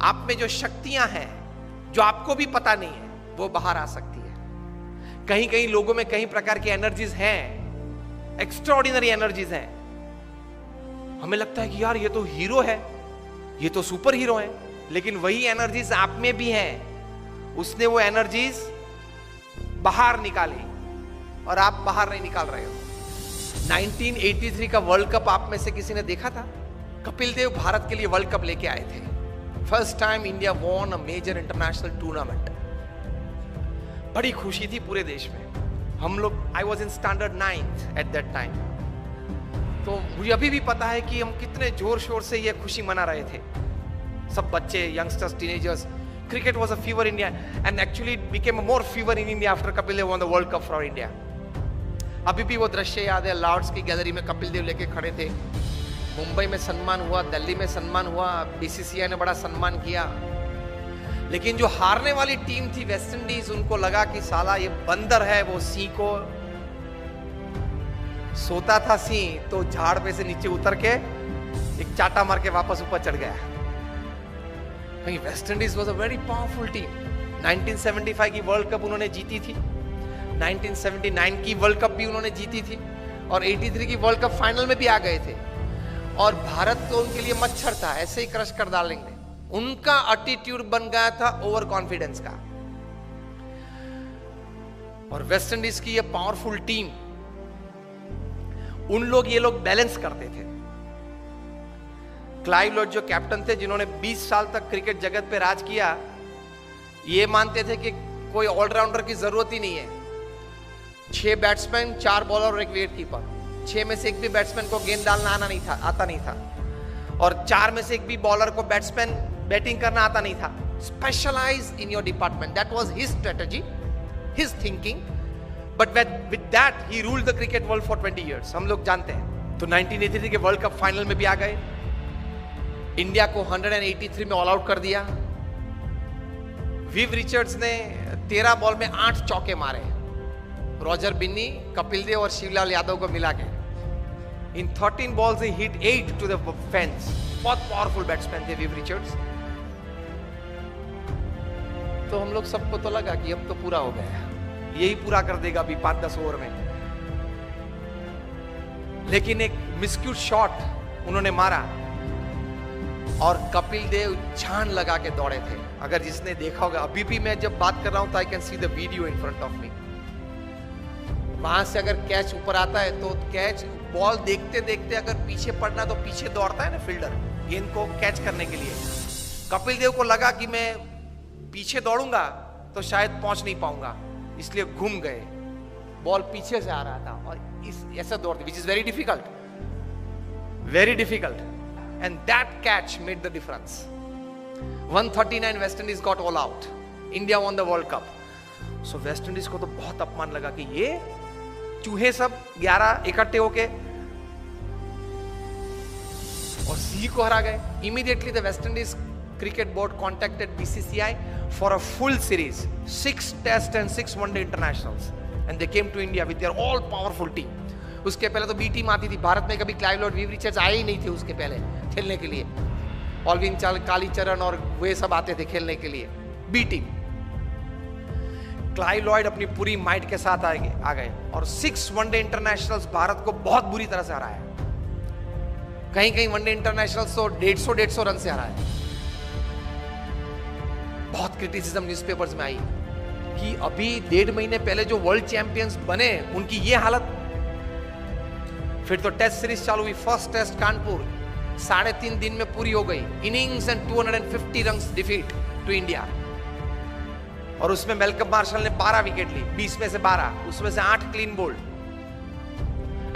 आप में जो शक्तियां हैं जो आपको भी पता नहीं है, वो बाहर आ सकती है। कहीं कहीं लोगों में कई प्रकार की एनर्जीज हैं, एक्स्ट्राऑर्डिनरी एनर्जीज हैं। हमें लगता है कि यार ये तो हीरो है, ये तो सुपर हीरो है, लेकिन वही एनर्जीज आप में भी हैं। उसने वो एनर्जीज बाहर निकाली और आप बाहर नहीं निकाल रहे हो। 1983 का वर्ल्ड कप आप में से किसी ने देखा था? कपिल देव भारत के लिए वर्ल्ड कप लेके आए थे। First time India won a major international tournament. बड़ी खुशी थी पूरे देश में। हम लोग, I was in standard 9th at that time, तो मुझे अभी भी पता है कि हम कितने जोर शोर से ये खुशी मना रहे थे, सब बच्चे, youngsters, teenagers. Cricket was a fever in India and actually it became a more fever in India after Kapil Dev won the world cup for India. अभी भी वो दृश्य याद है, लॉर्ड्स की गैलरी में कपिल देव लेके खड़े थे। मुंबई में सम्मान हुआ, दिल्ली में सम्मान हुआ, बीसीसीआई ने बड़ा सम्मान किया। लेकिन जो हारने वाली टीम थी वेस्ट इंडीज, उनको लगा कि साला ये बंदर है, वो सिंह को सोता था सिंह तो झाड़ पे से नीचे उतर के एक चाटा मार के वापस ऊपर चढ़ गया। West Indies was a very powerful team. 1975 की वर्ल्ड कप उन्होंने जीती थी, 1979 की वर्ल्ड कप भी उन्होंने जीती थी और 83 की वर्ल्ड कप फाइनल में भी आ गए थे। और भारत तो उनके लिए मच्छर था, ऐसे ही क्रश कर डालेंगे। उनका एटीट्यूड बन गया था ओवर कॉन्फिडेंस का। और वेस्ट इंडीज की ये पावरफुल टीम, ये लोग बैलेंस करते थे। क्लाइव लॉयड जो कैप्टन थे, जिन्होंने 20 साल तक क्रिकेट जगत पे राज किया, ये मानते थे कि कोई ऑलराउंडर की जरूरत ही नहीं है। 6 बैट्समैन, 4 बॉलर और 1 विकेट कीपर। 6 में से एक भी बैट्समैन को गेंद डालना आता नहीं था और 4 में से एक भी बॉलर को बैटिंग करना आता नहीं था। Specialize in your department, that was his strategy, his thinking, but with that he ruled the cricket world for 20 years. हम लोग जानते हैं। तो 1983 के वर्ल्ड कप फाइनल में भी आ गए, इंडिया को 183 में ऑल आउट कर दिया। विव रिचर्ड्स ने 13 बॉल में 8 चौके मारे, रॉजर बिन्नी, कपिल देव और शिवलाल यादव को मिला के। इन 13 बॉल्स ही हिट 8 टू द फेंस। बहुत पावरफुल बैट्समैन थे विव रिचर्ड्स। तो हम लोग सबको तो लगा कि अब तो पूरा हो गया, यही पूरा कर देगा अभी 5-10 ओवर में। लेकिन एक मिसक्यूट शॉट उन्होंने मारा और कपिल देव जान लगा के दौड़े थे। अगर जिसने देखा होगा, अभी भी मैं जब बात कर रहा हूं तो I can see the video in front of me. वहां से अगर कैच ऊपर आता है तो कैच, बॉल देखते देखते अगर पीछे पड़ना तो पीछे दौड़ता है ना फील्डर गेंद को कैच करने के लिए। कपिल देव को लगा कि मैं पीछे दौड़ूंगा तो शायद पहुंच नहीं पाऊंगा, इसलिए घूम गए। बॉल पीछे से आ रहा था और इस ऐसा दौड़ते, which is very difficult, and that catch made the difference. 139 West Indies got all out, India won the world cup. So West Indies को तो बहुत अपमान लगा कि ये चूहे सब 11 इकट्ठे होके और सी को हरा गए। Immediately the West Indies cricket board contacted BCCI for a full series, 6 test and 6 one day internationals, and they came to India with their all powerful team. उसके पहले तो बी टीम आती थी भारत में, कभी क्लाइव लॉयड, विव रिचर्ड्स आए ही नहीं थे उसके पहले खेलने के लिए। ऑलविन कालीचरण और वे सब आते थे खेलने के लिए, बी टीम। क्लाइव लॉयड अपनी पूरी माइट के साथ आ गए और 6 वनडे इंटरनेशनल्स भारत को बहुत बुरी तरह से हराया। कहीं कहीं वनडे इंटरनेशनल्स तो 150 रन से हराया। बहुत क्रिटिसिज्म न्यूज़पेपर्स में आई कि अभी 1.5 महीने पहले जो वर्ल्ड चैंपियंस बने उनकी ये हालत। फिर तो टेस्ट सीरीज चालू हुई। फर्स्ट टेस्ट कानपुर 3.5 दिन में पूरी हो गई। Innings and 250 runs defeat to India. और उसमें मेलकम मार्शल ने 12 विकेट ली, 20 में से 12, उसमें से 8 clean bowled,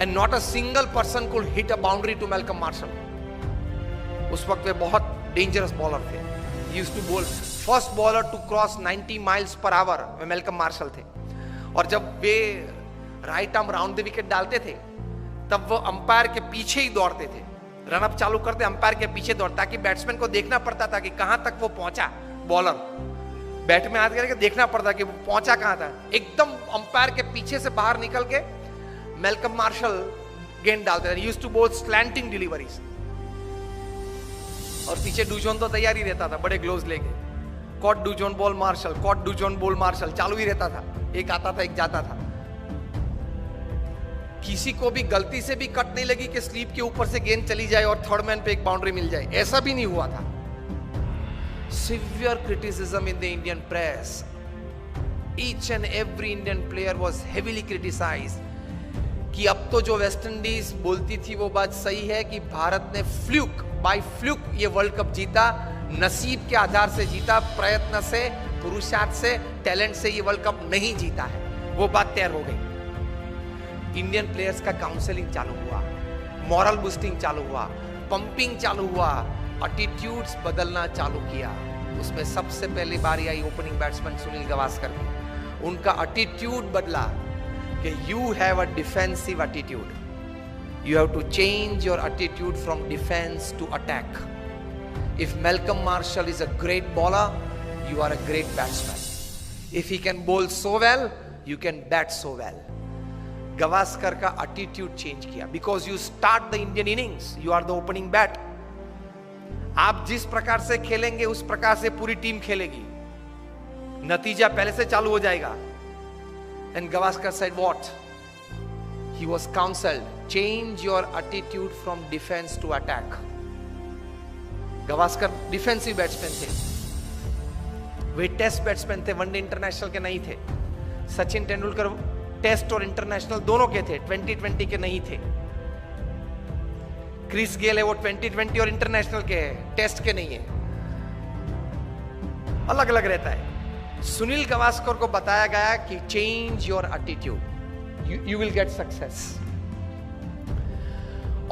and not a single person could hit a boundary to Malcolm Marshall. उस वक्त वे बहुत डेंजरस बॉलर थे। Used to bowl first bowler to cross 90 miles per hour में मेलकम मार्शल थे। और जब वे right arm round the wicket डालते थे तब वो अंपायर के पीछे ही दौड़ते थे। रनअप चालू करते अंपायर के पीछे दौड़, ताकि बैट्समैन को देखना पड़ता था कि कहां तक वो पहुंचा। बॉलर बैट में हाथ करके देखना पड़ता कि वो पहुंचा कहां था। एकदम अंपायर के पीछे से बाहर निकल के मेलकम मार्शल गेंद डालते थे। यूज्ड टू बोल स्लैंटिंग डिलीवरीज। और पीछे डूजोन तो तैयार ही रहता था बड़े ग्लोव्स लेके, caught Dujon ball Marshall, caught Dujon ball Marshall चालू ही रहता था, एक आता था एक जाता था। किसी को भी गलती से भी कट नहीं लगी कि स्लीप के ऊपर से गेंद चली जाए और थर्ड मैन पे एक बाउंड्री मिल जाए, ऐसा भी नहीं हुआ था। Severe criticism in the Indian press, each and every Indian player was heavily criticised कि अब तो जो वेस्ट इंडीज बोलती थी वो बात सही है कि भारत ने बाय फ्लूक ये वर्ल्ड कप जीता, नसीब के आधार से जीता, प्रयत्न से, पुरुषार्थ से, टैलेंट से ये वर्ल्ड कप नहीं जीता है, वो बात तैयार हो गई। इंडियन प्लेयर्स का काउंसलिंग चालू हुआ, मॉरल बूस्टिंग चालू हुआ, पंपिंग चालू हुआ, एटीट्यूड्स बदलना चालू किया। उसमें सबसे पहली बारी आई ओपनिंग बैट्समैन सुनील गावस्कर की। उनका एटीट्यूड बदला कि you have a defensive attitude, you have to change your attitude from defence to attack. If Malcolm Marshall is a great bowler, you are a great batsman. If he can bowl so well, you can bat so well. Gavaskar का attitude change किया, because you start the Indian innings, you are the opening bat. आप जिस प्रकार से खेलेंगे उस प्रकार से पूरी टीम खेलेगी, नतीजा पहले से चालू हो जाएगा। And Gavaskar said what? He was counseled, change your attitude from defense to attack. Gavaskar defensive batsman थे, वे टेस्ट बैट्समैन थे, वनडे इंटरनेशनल के नहीं थे। सचिन तेंदुलकर टेस्ट और इंटरनेशनल दोनों के थे, 2020 के नहीं थे। क्रिस गेल है वो 2020 और इंटरनेशनल के है, टेस्ट के नहीं है, अलग अलग रहता है। सुनील गावस्कर को बताया गया कि change your attitude, you will get success.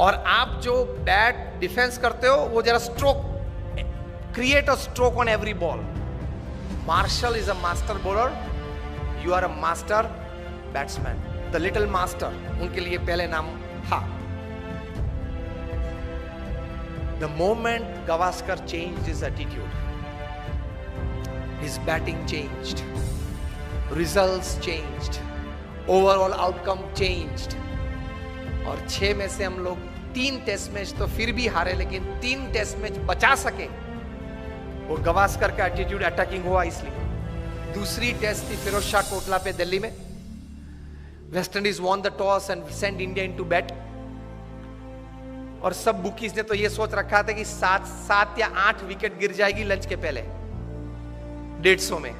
और आप जो बैट डिफेंस करते हो वो जरा stroke, create a stroke on every ball. Marshall is a master bowler, you are a master batsman, the little master उनके लिए पहले नाम था। The moment Gavaskar changed his attitude, his batting changed, results changed, overall outcome changed. और 6 में से हम लोग 3 टेस्ट मैच तो फिर भी हारे, लेकिन 3 टेस्ट मैच बचा सके, वो गावस्कर का एटीट्यूड अटैकिंग हुआ इसलिए। दूसरी टेस्ट थी फिरोज शाह कोटला पे दिल्ली में, West Indies won the toss and send India into bat. और सब बुकीज ने तो ये सोच रखा था कि 7 या 8 विकेट गिर जाएगी लंच के पहले 150 में।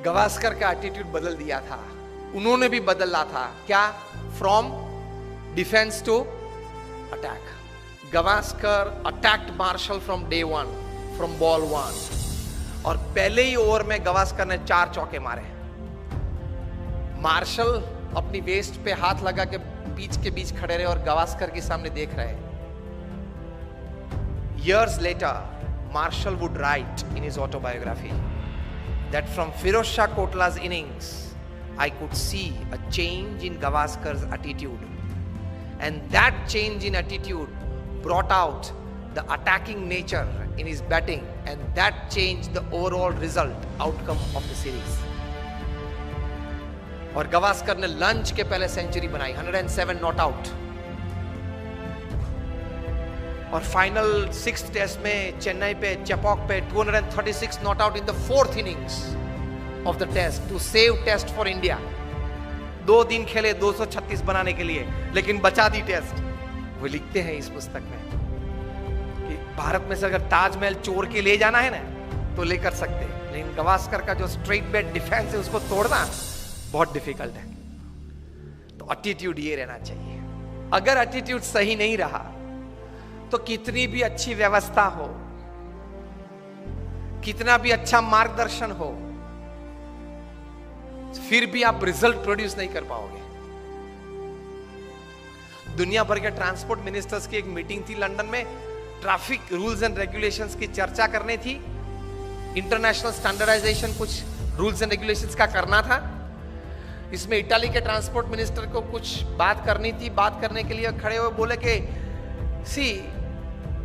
गावस्कर का एटीट्यूड बदल दिया था, उन्होंने भी बदला था, क्या? From defence to attack. Gavaskar attacked Marshall from day 1, from ball 1, और पहले ही ओवर में गावस्कर ने 4 चौके मारे। मार्शल अपनी वेस्ट पे हाथ लगा के पिच के बीच खड़े रहे और गावस्कर के सामने देख रहे। Years later, Marshall would write in his autobiography that from Firoz Shah Kotla's innings, I could see a change in Gavaskar's attitude, and that change in attitude brought out the attacking nature in his batting, and that changed the overall result outcome of the series. और गावस्कर ने lunch के पहले century बनाई, 107 not out. और final 6th test में चेन्नई पे चेपॉक पे 236 not out in the 4th innings of the test to save test for India. 2 दिन खेले 236 बनाने के लिए, लेकिन बचा दी टेस्ट। वो लिखते हैं इस पुस्तक में कि भारत में से अगर ताजमहल चोर के ले जाना है ना तो लेकर सकते, लेकिन गावस्कर का जो स्ट्रेट बैट डिफेंस है उसको तोड़ना बहुत डिफिकल्ट है। तो एटीट्यूड ये रहना चाहिए। अगर एटीट्यूड सही नहीं रहा तो कितनी भी अच्छी व्यवस्था हो, कितना भी अच्छा मार्गदर्शन हो, फिर भी आप रिजल्ट प्रोड्यूस नहीं कर पाओगे। दुनिया भर के ट्रांसपोर्ट मिनिस्टर्स की एक मीटिंग थी लंदन में, ट्रैफिक रूल्स एंड रेगुलेशंस की चर्चा करनी थी, इंटरनेशनल स्टैंडर्डाइजेशन कुछ रूल्स एंड रेगुलेशंस का करना था। इसमें इटाली के ट्रांसपोर्ट मिनिस्टर को कुछ बात करनी थी। बात करने के लिए खड़े हुए बोले कि सी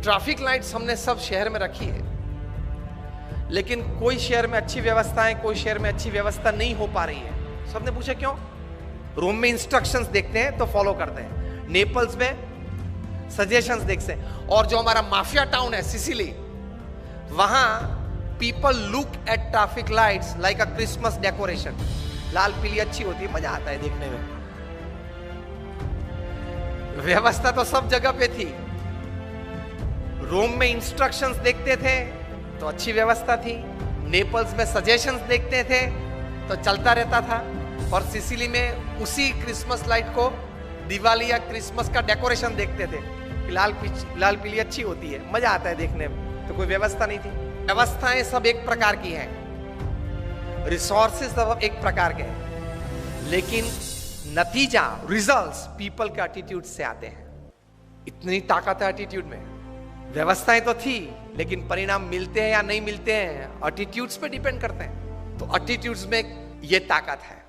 ट्रैफिक लाइट्स हमने सब शहर में रखी है, लेकिन कोई शहर में अच्छी व्यवस्था है, कोई शहर में अच्छी व्यवस्था नहीं हो पा रही है। सबने पूछा क्यों? रोम में इंस्ट्रक्शंस देखते हैं तो फॉलो करते हैं, नेपल्स में सजेशंस देख से। और जो हमारा माफिया टाउन है सिसिली, वहां people look at traffic lights like a Christmas decoration. लाल पीली अच्छी होती है, मजा आता है देखने में। व्यवस्था तो सब जगह पे थी। रोम में इंस्ट्रक्शंस देखते थे तो अच्छी व्यवस्था थी, नेपल्स में सजेशंस देखते थे तो चलता रहता था, और सिसिली में उसी क्रिसमस लाइट को दिवाली या क्रिसमस का डेकोरेशन देखते थे। लाल लाल पीली अच्छी होती है, मजा आता है देखने में। तो कोई व्यवस्था नहीं थी। व्यवस्थाएं सब एक प्रकार की हैं, रिसोर्सेज सब एक प्रकार के हैं, लेकिन नतीजा, रिजल्ट्स पीपल के एटीट्यूड से आते हैं। इतनी ताकत है एटीट्यूड में। व्यवस्थाएं तो थी, लेकिन परिणाम मिलते हैं या नहीं मिलते हैं एटीट्यूड्स पे डिपेंड करते हैं। तो एटीट्यूड्स में ये ताकत है।